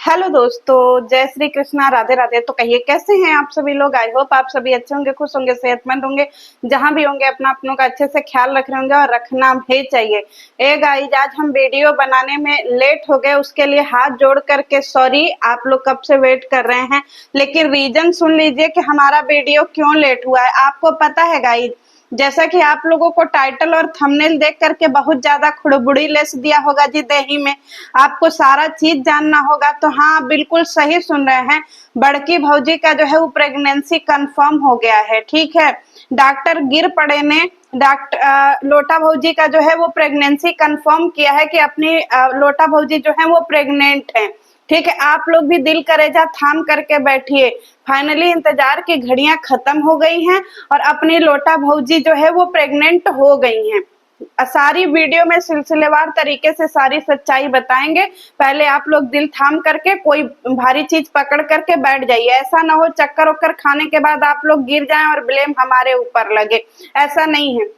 Hello दोस्तों, जय श्री कृष्णा, राधे राधे। तो कहिए कैसे हैं आप सभी लोग। आई होप आप सभी अच्छे होंगे, खुश होंगे, सेहतमंद होंगे। जहां भी होंगे अपना अपनों का अच्छे से ख्याल रख रहे होंगे और रखना भी चाहिए। ए गाइज, आज हम वीडियो बनाने में लेट हो गए, उसके लिए हाथ जोड़ करके सॉरी। आप लोग कब से वेट कर रहे हैं, लेकिन रीजन सुन लीजिए कि हमारा वीडियो क्यों लेट हुआ है। आपको पता है गाइज, जैसा कि आप लोगों को टाइटल और थंबनेल देख करके बहुत ज्यादा खुड़बुड़ी लेस दिया होगा जी देही में, आपको सारा चीज जानना होगा। तो हाँ, बिल्कुल सही सुन रहे हैं। बड़की भौजी का जो है वो प्रेगनेंसी कंफर्म हो गया है। ठीक है, डॉक्टर गिर पड़े ने डॉक्टर लोटा भौजी का जो है वो प्रेगनेंसी कंफर्म किया है कि अपनी लोटा भौजी जो है वो प्रेग्नेंट है। ठीक है, आप लोग भी दिल करेजा थाम करके बैठिए। फाइनली इंतजार की घड़ियां खत्म हो गई हैं और अपनी लोटा भौजी जो है वो प्रेग्नेंट हो गई हैं। सारी वीडियो में सिलसिलेवार तरीके से सारी सच्चाई बताएंगे। पहले आप लोग दिल थाम करके कोई भारी चीज पकड़ करके बैठ जाइए। ऐसा ना हो चक्कर वक्कर खाने के बाद आप लोग गिर जाएं और ब्लेम हमारे ऊपर लगे। ऐसा नहीं है।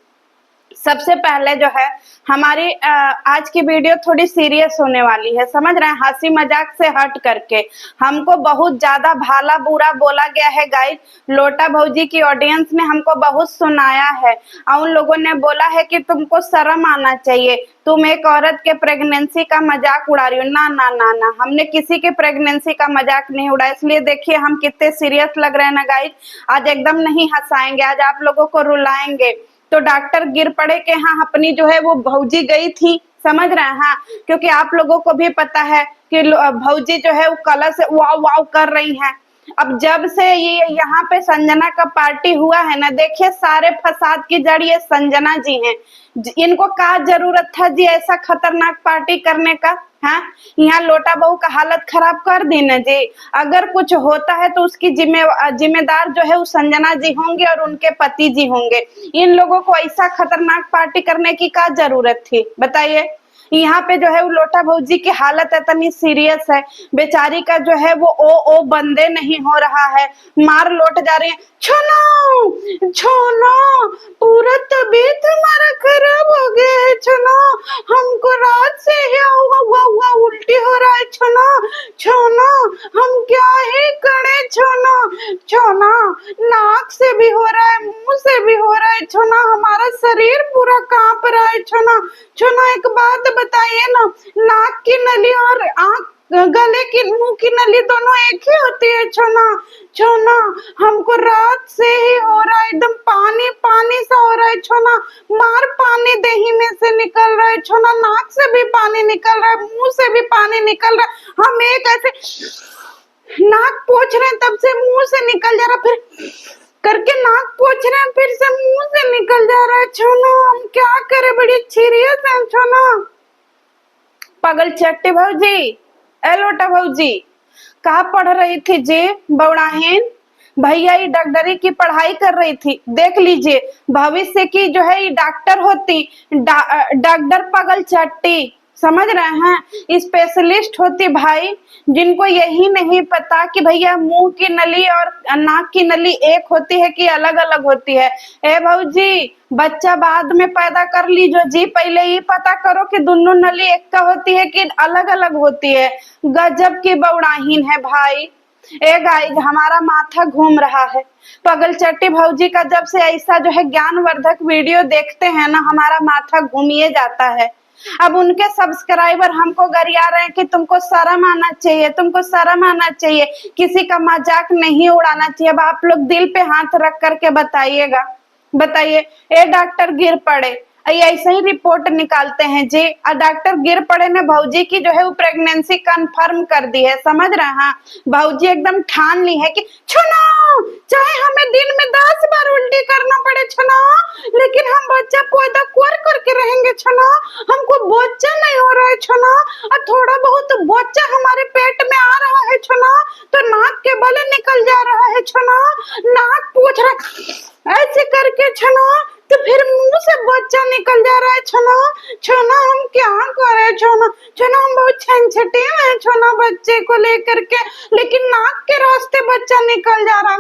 सबसे पहले जो है हमारी आज की वीडियो थोड़ी सीरियस होने वाली है, समझ रहे हैं, हंसी मजाक से हट करके। हमको बहुत ज्यादा भाला बुरा बोला गया है गाइस। लोटा भौजी की ऑडियंस ने हमको बहुत सुनाया है और उन लोगों ने बोला है कि तुमको शर्म आना चाहिए, तुम एक औरत के प्रेगनेंसी का मजाक उड़ा रही हो। ना ना ना ना, हमने किसी के प्रेगनेंसी का मजाक नहीं उड़ाया। इसलिए देखिए हम कितने सीरियस लग रहे हैं ना गाइस। आज एकदम नहीं हंसाएंगे, आज आप लोगों को रुलाएंगे। तो डॉक्टर गिर पड़े के हाँ अपनी जो है वो भौजी गई थी, समझ रहे हैं। हाँ, क्योंकि आप लोगों को भी पता है कि भौजी जो है वो कलर से वाव वाव कर रही हैं। अब जब से ये यहाँ पे संजना का पार्टी हुआ है ना, देखिए सारे फसाद की जड़ ये संजना जी हैं। इनको क्या जरूरत था जी ऐसा खतरनाक पार्टी करने का। हाँ, यहाँ लोटा बहू का हालत खराब कर दी ना जी। अगर कुछ होता है तो उसकी जिम्मेदार जो है वो संजना जी होंगे और उनके पति जी होंगे। इन लोगों को ऐसा खतरनाक पार्टी करने की क्या जरूरत थी बताइए। यहाँ पे जो है वो लोटा भौजी की हालत इतनी सीरियस है, बेचारी का जो है वो ओ बंदे नहीं हो रहा है, मार लौट जा रही है। छोनो छोनो, पूरा तबीयत हमारा खराब हो गया है। छोनो, हमको रात से ही हुआ उल्टी हो रहा है। छोनो छोनो, हम क्या ही करें। छोनो छोनो, नाक से भी हो रहा है, मुंह से भी हो रहा है। छोनो, हमारा शरीर पूरा कांप रहा है। छोनो छोनो, एक बात बताइए ना, नाक की नली और आंख गले की मुंह की नली दोनों एक ही होती है। छोना छोना, हमको रात से ही हो रहा है, एकदम पानी पानी सा हो रहा है। छोना, मार पानी दही में से निकल रहा है। छोना, नाक से भी पानी निकल रहा है, मुंह से भी पानी निकल रहा है। हम एक ऐसे नाक पोंछ रहे हैं तब से मुंह से निकल जा रहा, फिर करके नाक पोंछ रहे हैं फिर से मुंह से निकल जा रहा है। छोनो, हम क्या करें, बड़ी सीरियस है। छोनो, पागल चट्टी भौजी, ए लोटा भौजी, कहाँ पढ़ रही थी जी बौड़ाहीन। भैया ये डॉक्टरी की पढ़ाई कर रही थी, देख लीजिए भविष्य की जो है ये डॉक्टर होती। डॉक्टर पागल चट्टी, समझ रहे हैं, स्पेशलिस्ट होती भाई। जिनको यही नहीं पता कि भैया मुंह की नली और नाक की नली एक होती है कि अलग अलग होती है। ए भौजी, बच्चा बाद में पैदा कर लीजिए जी, पहले ही पता करो कि दोनों नली एक का होती है कि अलग अलग होती है। गजब की बौड़ाहीन है भाई। ए गाइस, हमारा माथा घूम रहा है। पगल चट्टी भौजी का जब से ऐसा जो है ज्ञानवर्धक वीडियो देखते हैं ना, हमारा माथा घूमिए जाता है। अब उनके सब्सक्राइबर हमको गरिया रहे हैं कि तुमको शर्म आना चाहिए, तुमको शर्म आना चाहिए, किसी का मजाक नहीं उड़ाना चाहिए। अब आप लोग दिल पे हाथ रख करके बताइएगा, बताइए। ए डॉक्टर गिर पड़े, ऐसे ही रिपोर्ट निकालते हैं जी। डॉक्टर गिर पड़े ने भौजी की जो है वो प्रेगनेंसी कंफर्म कर दी है, समझ रहे हैं। भौजी एकदम ठान ली है कि छुनो, चाहे हमें दिन में 10 बार उल्टी करना पड़े छुनो, लेकिन हम बच्चा पैदा करके रहेंगे। छुनो, हमको बच्चा नहीं हो रहा है। छुनो, और थोड़ा बहुत बच्चा हमारे पेट में आ रहा है। छुनो, तो नाक के बले निकल जा रहा है। छुनो, नाक पूछ रहा ऐसे करके। छुनो, तो फिर मुंह से बच्चा निकल जा रहा है। छोना छोना, हम क्या करें। छोना छोना, हम बहुत छनछटे हैं छोना बच्चे को लेकर के, लेकिन नाक के रास्ते बच्चा निकल जा रहा।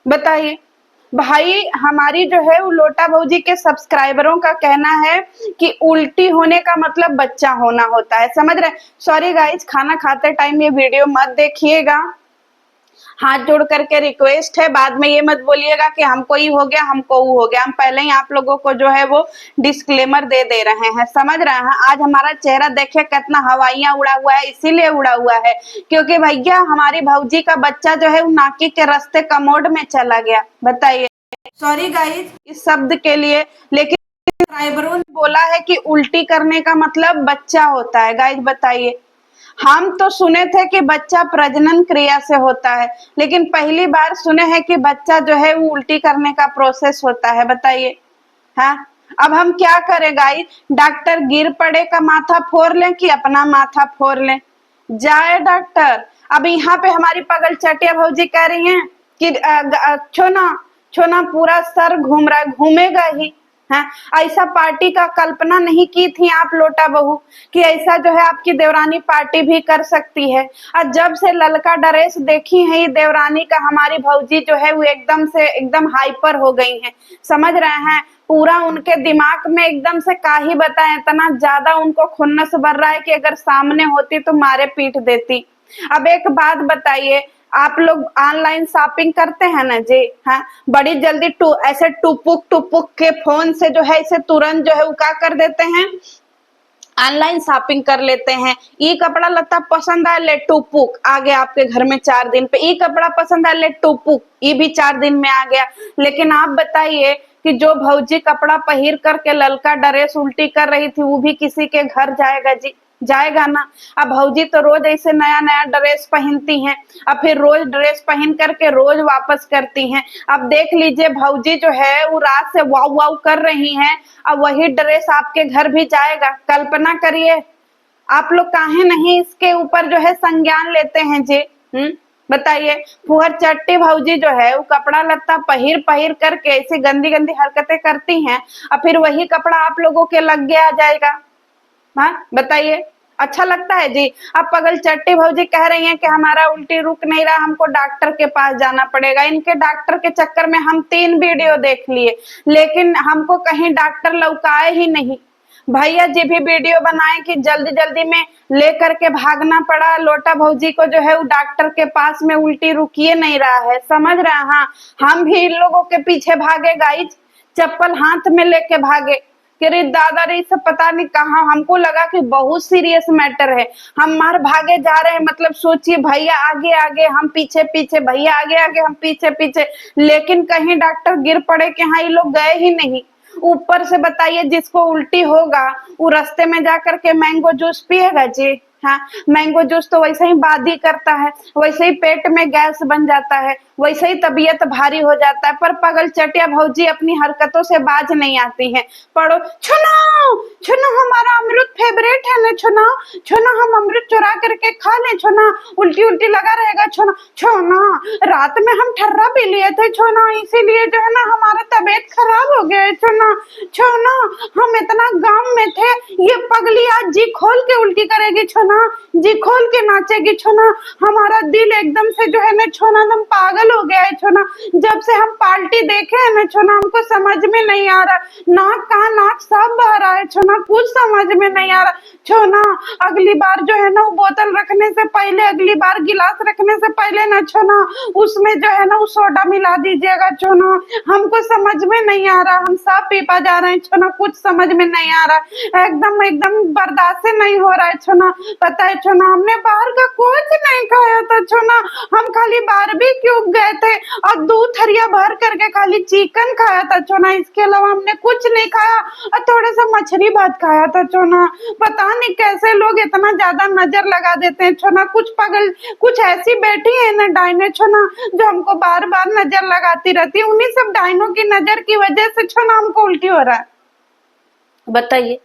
बताइए भाई हमारी जो है वो लोटा भौजी के सब्सक्राइबरों का कहना है कि उल्टी होने का मतलब बच्चा होना होता है, समझ रहे? सॉरी गाइज, खाना खाते टाइम ये वीडियो मत देखिएगा, हाथ जोड़ करके रिक्वेस्ट है। बाद में ये मत बोलिएगा कि हमको ही हो गया, हमको वो हो गया। हम पहले ही आप लोगों को जो है वो डिस्क्लेमर दे रहे हैं, समझ रहे हैं? आज हमारा चेहरा देखे कितना हवाइयां उड़ा हुआ है, इसीलिए उड़ा हुआ है क्योंकि भैया हमारी भौजी का बच्चा जो है वो नाकी के रास्ते कमोड में चला गया। बताइए, सॉरी गाइज इस शब्द के लिए, लेकिन सब्सक्राइबरों ने बोला है कि उल्टी करने का मतलब बच्चा होता है। गाइज बताइए, हम तो सुने थे कि बच्चा प्रजनन क्रिया से होता है, लेकिन पहली बार सुने हैं कि बच्चा जो है वो उल्टी करने का प्रोसेस होता है। बताइए, हाँ अब हम क्या करें गाइस? डॉक्टर गिर पड़े का माथा फोड़ लें कि अपना माथा फोड़ लें? जाए डॉक्टर। अब यहाँ पे हमारी पगल चटिया भौजी कह रही हैं कि छोना छोना पूरा सर घूम रहा है, घूमेगा ही। हाँ, ऐसा पार्टी का कल्पना नहीं की थी आप लोटा बहू कि ऐसा जो है आपकी देवरानी पार्टी भी कर सकती है। और जब से ललका ड्रेस देखी है ये देवरानी का, हमारी भौजी जो है वो एकदम से एकदम हाइपर हो गई हैं, समझ रहे हैं? पूरा उनके दिमाग में एकदम से काहे बताएं, इतना ज्यादा उनको खुन्नस भर रहा है कि अगर सामने होती तो मारे पीट देती। अब एक बात बताइए, आप लोग ऑनलाइन शॉपिंग करते हैं ना जी? हाँ, बड़ी जल्दी ऐसे टुपुक टुपुक के फोन से जो है इसे तुरंत जो है वो क्या कर देते हैं, ऑनलाइन शॉपिंग कर लेते हैं। ये कपड़ा लत्ता पसंद आया, ले टुपुक आ गया आपके घर में 4 दिन पे। ये कपड़ा पसंद आया, ले टुपुक, ये भी 4 दिन में आ गया। लेकिन आप बताइए कि जो भौजी कपड़ा पहिर करके ललका ड्रेस उल्टी कर रही थी वो भी किसी के घर जाएगा जी? जाएगा ना। अब भौजी तो रोज ऐसे नया नया ड्रेस पहनती हैं, अब फिर रोज ड्रेस पहन करके रोज वापस करती हैं। अब देख लीजिए भौजी जो है वो रात से वाव वाव कर रही हैं, अब वही ड्रेस आपके घर भी जाएगा। कल्पना करिए, आप लोग काहे नहीं इसके ऊपर जो है संज्ञान लेते हैं जी? बताइए, फुहर चट्टी भौजी जो है वो कपड़ा लत्ता पहिर पहिर करके ऐसी गंदी गंदी हरकतें करती हैं, और फिर वही कपड़ा आप लोगों के लग गया जाएगा। हाँ बताइए, अच्छा लगता है जी? अब पगल चट्टी भौजी कह रही हैं कि हमारा उल्टी रुक नहीं रहा, हमको डॉक्टर के पास जाना पड़ेगा। इनके डॉक्टर के चक्कर में हम 3 वीडियो देख लिए, लेकिन हमको कहीं डॉक्टर लौकाए ही नहीं। भैया जी भी वीडियो बनाए कि जल्दी जल्दी में लेकर के भागना पड़ा लोटा भौजी को जो है वो डॉक्टर के पास में, उल्टी रुकिए नहीं रहा है, समझ रहे हैं? हाँ, हम भी इन लोगों के पीछे भागे गाइज, चप्पल हाथ में लेके भागे कि रे दादा रे सब पता नहीं कहाँ। हमको लगा कि बहुत सीरियस मैटर है, हम मार भागे जा रहे हैं। मतलब सोचिए, भैया आगे आगे हम पीछे पीछे, भैया आगे आगे हम पीछे पीछे, लेकिन कहीं डॉक्टर गिर पड़े कि हाँ ये लोग गए ही नहीं। ऊपर से बताइए, जिसको उल्टी होगा वो रास्ते में जाकर के मैंगो जूस पिएगा जी? हाँ, मैंगो जूस तो वैसे ही बादी करता है, वैसे ही पेट में गैस बन जाता है, वैसे ही तबीयत भारी हो जाता है। पर पगल चटिया भौजी अपनी हरकतों से बाज नहीं आती हैं। पढ़ो छुनो छुनो, हमारा अमृत फेवरेट है ना छुनो छुनो, हम अमृत चुरा करके खा ले छुनो, उल्टी उल्टी लगा रहेगा छुनो छुनो। रात में हम ठर्रा पी लिए थे छुनो, इसीलिए जो है ना हमारा तबीयत खराब हो गया है छुनो छुनो। हम इतना गांव में थे, ये पगली आज जी खोल के उल्टी करेगी छुनो, जी खोल के नाचेगी छोना। हमारा दिल एकदम से जो है ना छोना एकदम पागल हो गया है छोना। जब से हम पार्टी देखे है ना छोना, हमको समझ में नहीं आ रहा, नाक कहाँ नाक सब बह रहा है छोना, कुछ समझ में नहीं आ रहा छोना। अगली बार जो है ना वो बोतल रखने से पहले, अगली बार गिलास रखने से पहले ना छोना उसमें जो है ना वो सोडा मिला दीजिएगा छोना। हमको समझ में नहीं आ रहा, हम सब पीपा जा रहे हैं छोना, कुछ समझ में नहीं आ रहा, एकदम एकदम बर्दाश्त नहीं हो रहा है छोना। पता है छोना, हमने बाहर का कुछ नहीं खाया था छोना, हम खाली बारबेक्यू गए थे और 2 थरिया भर करके खाली चिकन खाया था छोना, इसके अलावा हमने कुछ नहीं खाया और थोड़ा सा मछली भात खाया था छोना। पता नहीं कैसे लोग इतना ज्यादा नजर लगा देते हैं छोना। कुछ पगल, कुछ ऐसी बैठी है ना डायने छोना जो हमको बार बार नजर लगाती रहती है, उन्हीं सब डायनों की नजर की वजह से छोना हमको उल्टी हो रहा है। बताइए,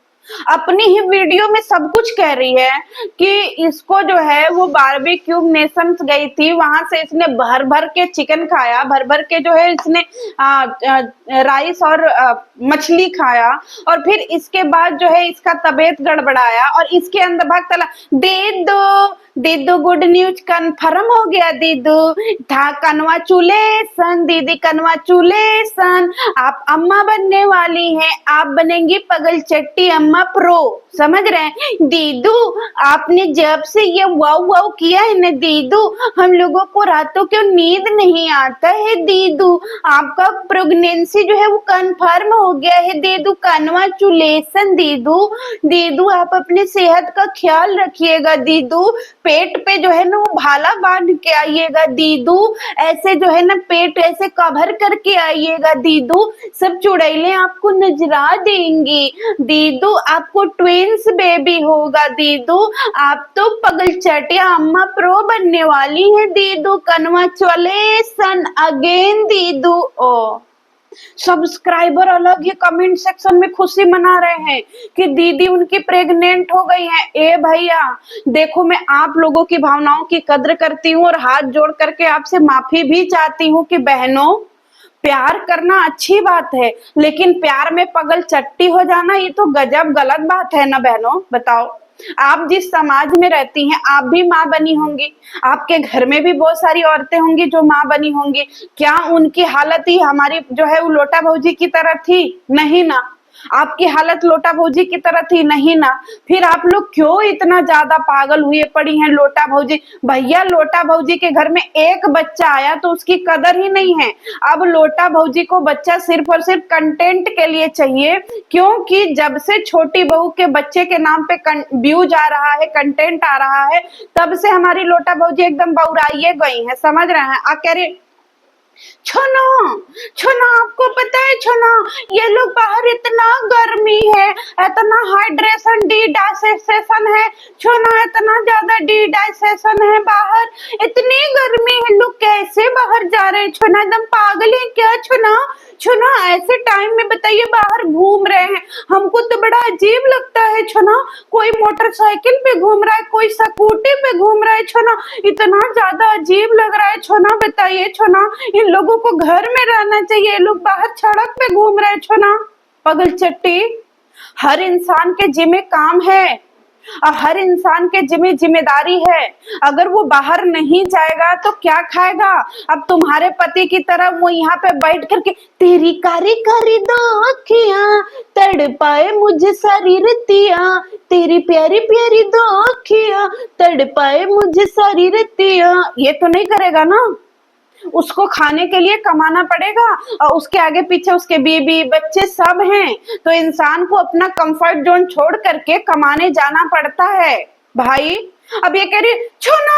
अपनी ही वीडियो में सब कुछ कह रही है कि इसको जो है वो बारबेक्यू नेशंस गई थी, वहां से इसने भर भर के चिकन खाया, भर भर के जो है इसने राइस और मछली खाया, और फिर इसके बाद जो है इसका तबीयत गड़बड़ाया और इसके अंदर भाग तला दे दो दीदू गुड न्यूज कंफर्म हो गया दीदू। था कन्वाचुलेशन दीदी, कन्वाचुलेशन। आप अम्मा बनने वाली हैं, आप बनेंगी पगल चट्टी अम्मा प्रो। समझ रहे हैं दीदू? आपने जब से ये वाव वाव किया है ना दीदू, हम लोगों को रातों को नींद नहीं आता है दीदू। आपका प्रेगनेंसी जो है वो कंफर्म हो गया है दीदू, कन्वाचुलेशन दीदू। दीदू आप अपनी सेहत का ख्याल रखिएगा दीदू। पेट पे जो है ना वो भाला बांध के आइएगा दीदू। ऐसे जो है ना पेट ऐसे कवर करके आइएगा दीदू। सब चुड़ैलें आपको नजरा देंगी दीदू। आपको ट्विंस बेबी होगा दीदू। आप तो पगल चटिया अम्मा प्रो बनने वाली है दीदू। कन्वाचुलेशन अगेन दीदू। ओ सब्सक्राइबर अलग ही कमेंट सेक्शन में खुशी मना रहे हैं कि दीदी उनकी प्रेग्नेंट हो गई है। ए भैया देखो, मैं आप लोगों की भावनाओं की कद्र करती हूँ और हाथ जोड़ करके आपसे माफी भी चाहती हूँ कि बहनों, प्यार करना अच्छी बात है, लेकिन प्यार में पगल चट्टी हो जाना ये तो गजब गलत बात है ना बहनों। बताओ, आप जिस समाज में रहती हैं आप भी माँ बनी होंगी, आपके घर में भी बहुत सारी औरतें होंगी जो माँ बनी होंगी। क्या उनकी हालत ही हमारी जो है वो लोटा भौजी की तरह थी? नहीं ना। आपकी हालत लोटा भौजी की तरह थी? नहीं ना। फिर आप लोग क्यों इतना ज्यादा पागल हुए पड़ी हैं लोटा भौजी? भैया लोटा भौजी के घर में एक बच्चा आया तो उसकी कदर ही नहीं है। अब लोटा भौजी को बच्चा सिर्फ और सिर्फ कंटेंट के लिए चाहिए, क्योंकि जब से छोटी बहू के बच्चे के नाम पे व्यूज आ रहा है, कंटेंट आ रहा है, तब से हमारी लोटा भौजी एकदम बौराइए गई है। समझ रहे हैं? आ कह रही छोना, छोना आपको पता है छोना, ये लोग बाहर इतना गर्मी है, इतना हाइड्रेशन डिहाइड्रेशन है छोना, इतना ज्यादा डिहाइड्रेशन है बाहर, इतनी गर्मी है, लोग कैसे बाहर जा रहे हैं छोना? एकदम पागल है क्या छोना? छोना ऐसे टाइम में बताइए बाहर घूम रहे हैं, हमको तो बड़ा अजीब लगता है छोना। कोई मोटरसाइकिल पे घूम रहा है, कोई स्कूटी पे घूम रहा है छोना, इतना ज्यादा अजीब लग रहा है छोना। बताइए छोना, इन लोगों को घर में रहना चाहिए, ये लोग बाहर सड़क पे घूम रहे हैं छोना। पगल चट्टी, हर इंसान के जिम्मे काम है और हर इंसान के जिम्मे जिम्मेदारी है। अगर वो बाहर नहीं जाएगा तो क्या खाएगा? अब तुम्हारे पति की तरह वो यहाँ पे बैठ करके तेरी कारी कारी दो अखियां तड़पाए मुझे सारी रतियां, तेरी प्यारी प्यारी दो अखियां तड़पाए मुझे सारी रतियां, ये तो नहीं करेगा ना। उसको खाने के लिए कमाना पड़ेगा और उसके आगे पीछे उसके बीबी बच्चे सब हैं, तो इंसान को अपना कंफर्ट जोन छोड़ करके कमाने जाना पड़ता है भाई। अब ये कह रही छोना,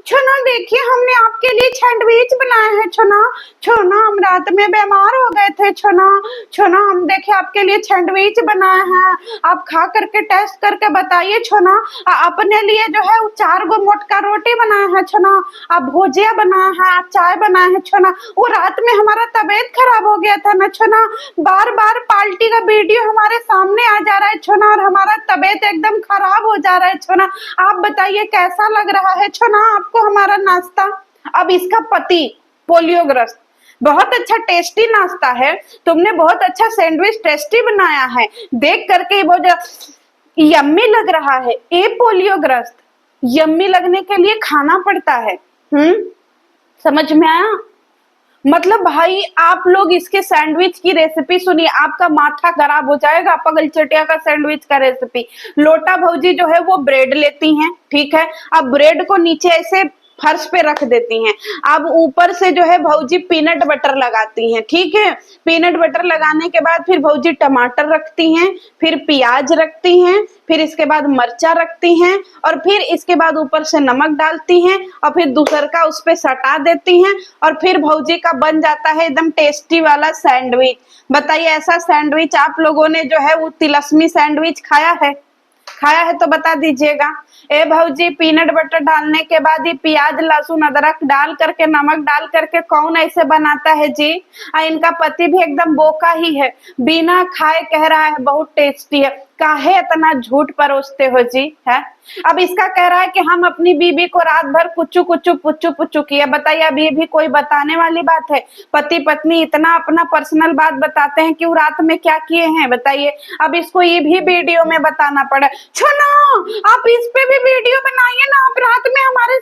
छोना देखिए हमने आपके लिए सैंडविच बनाया है छोना, छोना हम रात में बीमार हो गए थे छोना, छोना हम देखे आपके लिए सैंडविच बनाया है, आप खा करके टेस्ट करके बताइए छोना। अपने लिए जो है 4 गो मोटका रोटी बनाया है छोना, आप भुजिया बनाया है, आप चाय बनाया है छोना। वो रात में हमारा तबीयत खराब हो गया था ना छोना, बार बार पार्टी का वीडियो हमारे सामने आ जा रहा है छोना और हमारा तबीयत एकदम खराब हो जा रहा है छोना। आप बताइए कैसा लग रहा है छोना आपको हमारा नाश्ता? अब इसका पति पोलियोग्रस्त, बहुत अच्छा टेस्टी नाश्ता है, तुमने बहुत अच्छा सैंडविच टेस्टी बनाया है, देख करके बहुत यम्मी लग रहा है। ए पोलियोग्रस्त, यम्मी लगने के लिए खाना पड़ता है। समझ में आया? मतलब भाई आप लोग इसके सैंडविच की रेसिपी सुनिए, आपका माथा खराब हो जाएगा। पगल चटिया का सैंडविच का रेसिपी, लोटा भौजी जो है वो ब्रेड लेती हैं, ठीक है, अब ब्रेड को नीचे ऐसे फर्श पे रख देती हैं, अब ऊपर से जो है भौजी पीनट बटर लगाती हैं, ठीक है। पीनट बटर लगाने के बाद फिर भौजी टमाटर रखती हैं, फिर प्याज रखती हैं, फिर इसके बाद मर्चा रखती हैं और फिर इसके बाद ऊपर से नमक डालती हैं और फिर दूसर का उस पे सटा देती हैं और फिर भौजी का बन जाता है एकदम टेस्टी वाला सैंडविच। बताइए ऐसा सैंडविच आप लोगों ने जो है वो तिलस्मी सैंडविच खाया है? खाया है तो बता दीजिएगा। ए भौजी, पीनट बटर डालने के बाद ये प्याज लहसुन अदरक डाल करके नमक डाल करके कौन ऐसे बनाता है जी? इनका पति भी एकदम बोका ही है, बिना खाए कह रहा है बहुत टेस्टी है। काहे इतना झूठ परोसते हो जी? है अब इसका कह रहा है कि हम अपनी बीबी को रात भर कुचू कुचू पुच्चू पुच्चू किए। बताइए अब ये भी कोई बताने वाली बात है? पति पत्नी इतना अपना पर्सनल बात बताते हैं कि वो रात में क्या किए हैं। बताइए अब इसको ये भी वीडियो में बताना पड़ा। छोना आप इस पे भी वीडियो बनाइए ना, आप रात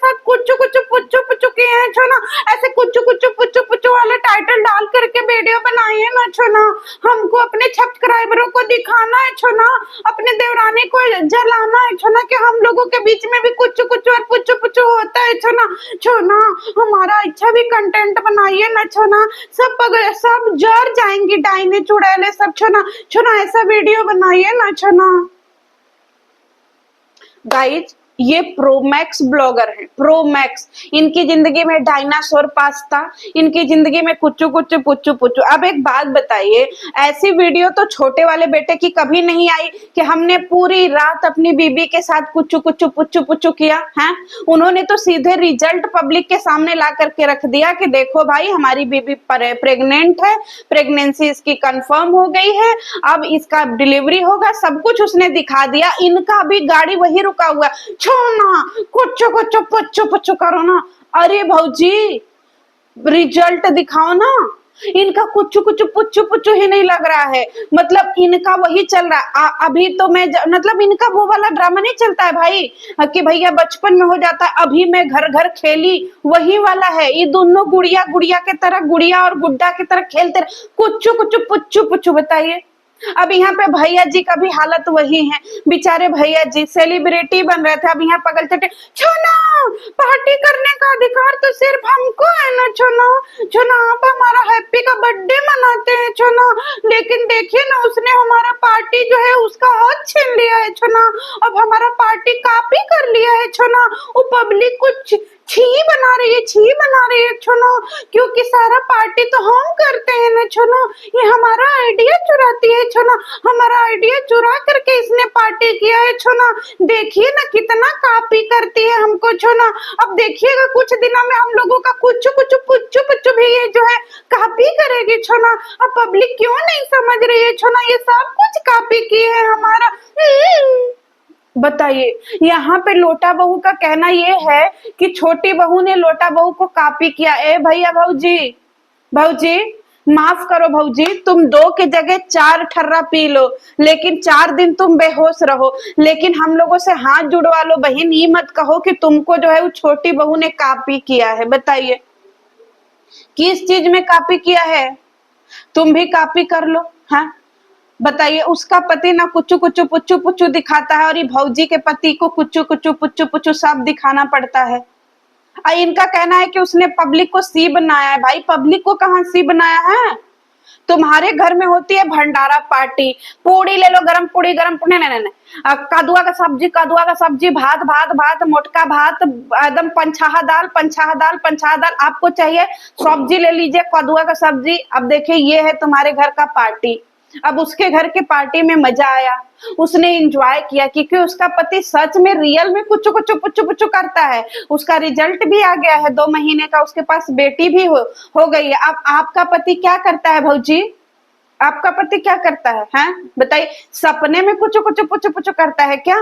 साथ कुछ कुछ पुच्चू पुच्चू किए हैं छोना, ऐसे कुछ कुछ पुच्चू पुच्चू वाला टाइटल डाल करके वीडियो बनाइए ना छोना, हमको अपने सब्सक्राइबरों को दिखाना है छोना, अपने देवरानी को जलाना है छोना कि हम लोगों के बीच में भी कुछ कुछ और पुच्चू पुच्चू होता है छोना। छोना हमारा अच्छा भी कंटेंट बनाइए ना छोना, सब जर जाएंगी डाइने चुड़ैले सब छोना, छोना ऐसा वीडियो बनाइए ना छोना। गाइज ये प्रोमैक्स ब्लॉगर हैं, प्रोमैक्स, इनकी जिंदगी में डायनासोर पास्ता, इनकी जिंदगी में कुच्चू कुच्चू पुच्चू पुच्चू। अब एक बात बताइए, ऐसी वीडियो तो छोटे वाले बेटे की कभी नहीं आई कि हमने पूरी रात अपनी बीबी के साथ कुच्चू कुच्चू पुच्चू पुच्चू किया है। उन्होंने तो सीधे रिजल्ट पब्लिक के सामने ला करके रख दिया कि देखो भाई हमारी बीबी प्रेग्नेंट है, प्रेगनेंसी इसकी कंफर्म हो गई है, अब इसका डिलीवरी होगा, सब कुछ उसने दिखा दिया। इनका भी गाड़ी वही रुका हुआ, छोना कुछ कुछ पुच्चू पुच्चू करो ना। अरे भौजी रिजल्ट दिखाओ ना, इनका कुछ कुछ पुच्चू पुच्चू ही नहीं लग रहा है, मतलब इनका वही चल रहा है। अभी तो मैं मतलब इनका वो वाला ड्रामा नहीं चलता है भाई कि भैया बचपन में हो जाता है, अभी मैं घर घर खेली, वही वाला है। ये दोनों गुड़िया गुड़िया की तरह, गुड़िया और गुड्डा की तरह खेलते रहे, कुछ कुछ पुच्चू पुच्चू। बताइए अब यहाँ पे भैया जी का भी हालत वही है, बेचारे भैया जी सेलिब्रिटी बन रहे थे, अब यहाँ पगल चटे। छोना पार्टी करने का अधिकार तो सिर्फ हमको है ना छोना, छोना आप हमारा हैप्पी का बर्थडे मनाते हैं छोना, लेकिन देखिए ना उसने हमारा पार्टी जो है उसका हक छीन लिया है छोना, अब हमारा पार्टी कॉपी कर लिया है छोना। वो पब्लिक कुछ छी बना रही है, छी बना रही है छोनो, क्योंकि सारा पार्टी तो हम करते हैं ना छोनो, ये हमारा आइडिया चुराती है छोना, हमारा आइडिया चुरा करके इसने पार्टी किया है छोना। देखिए ना कितना कॉपी करती है हमको छोना। अब देखिएगा कुछ दिनों में हम लोगों का कुछ कुछ पुच्चू पुच्चू भी ये जो है कॉपी करेगी छोना। अब पब्लिक क्यों नहीं समझ रही है छोना, ये सब कुछ कॉपी किए है हमारा। बताइए यहाँ पे लोटा बहू का कहना ये है कि छोटी बहू ने लोटा बहू को कॉपी किया। ए भैया भौजी, भौजी माफ करो भौजी, तुम 2 की जगह 4 ठर्रा पी लो, लेकिन 4 दिन तुम बेहोश रहो, लेकिन हम लोगों से हाथ जुड़वा लो बहन, ये मत कहो कि तुमको जो है वो छोटी बहू ने कॉपी किया है। बताइए किस चीज में कॉपी किया है, तुम भी कॉपी कर लो। हाँ बताइए, उसका पति ना कुचू कुचू पुच्चू पुच्चू दिखाता है और ये भौजी के पति को कुचू कुचू पुच्चू पुच्चू सब दिखाना पड़ता है। इनका कहना है कि उसने पब्लिक को सी बनाया है। भाई पब्लिक को कहाँ सी बनाया है, तुम्हारे घर में होती है भंडारा पार्टी, पूड़ी ले लो, गरम पूड़ी, गरम पूड़ी, नहीं नहीं नहीं, कदुआ का सब्जी, कदुआ का सब्जी, भात भात भात, मोटका भात, एकदम पंचाहा दाल, पंचाहा दाल, पंचाहा दाल। आपको चाहिए सब्जी ले लीजिए, कदुआ का सब्जी। अब देखिए ये है तुम्हारे घर का पार्टी। अब उसके घर के पार्टी में मजा आया, उसने एंजॉय किया, क्योंकि उसका पति सच में रियल में कुछ कुछ पुच्चू पुच्चू करता है। उसका रिजल्ट भी आ गया है, 2 महीने का, उसके पास बेटी भी हो गई है। अब आपका पति क्या करता है भौजी, आपका पति क्या करता है, हैं बताइए, सपने में कुछ कुछ पुच्चू पुच्चू करता है क्या?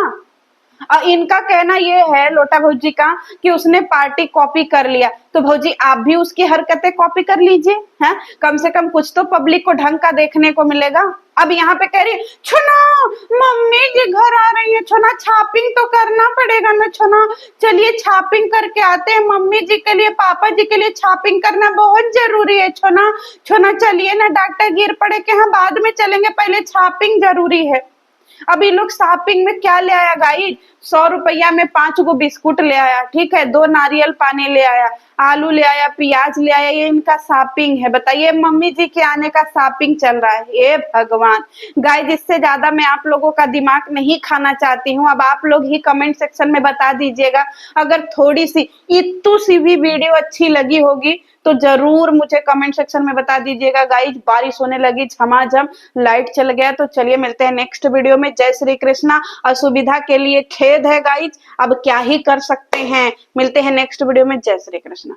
इनका कहना ये है लोटा भौजी का कि उसने पार्टी कॉपी कर लिया, तो भौजी आप भी उसकी हरकतें कॉपी कर लीजिए, हैं कम से कम कुछ तो पब्लिक को ढंग का देखने को मिलेगा। अब यहाँ पे कह रही है छोना मम्मी जी घर आ रही है, छोना छापिंग तो करना पड़ेगा ना छोना, चलिए छापिंग करके आते हैं, मम्मी जी के लिए पापा जी के लिए छापिंग करना बहुत जरूरी है छोना। छोना चलिए ना, डॉक्टर गिर पड़े कि हाँ बाद में चलेंगे, पहले छापिंग जरूरी है। अभी लोग शॉपिंग में क्या ले आया गाइस, 100 रुपया में 5 गो बिस्कुट ले आया, ठीक है, 2 नारियल पानी ले आया, आलू ले आया, प्याज ले आया, ये इनका शॉपिंग है। बताइए मम्मी जी के आने का शॉपिंग चल रहा है। ये भगवान गाइस, इससे ज्यादा मैं आप लोगों का दिमाग नहीं खाना चाहती हूँ। अब आप लोग ही कमेंट सेक्शन में बता दीजिएगा, अगर थोड़ी सी इतू सी भी वीडियो अच्छी लगी होगी तो जरूर मुझे कमेंट सेक्शन में बता दीजिएगा। गाइस बारिश होने लगी झमाझम, लाइट चल गया, तो चलिए मिलते हैं नेक्स्ट वीडियो में। जय श्री कृष्णा। असुविधा के लिए खेद है गाइस, अब क्या ही कर सकते हैं। मिलते हैं नेक्स्ट वीडियो में। जय श्री कृष्णा।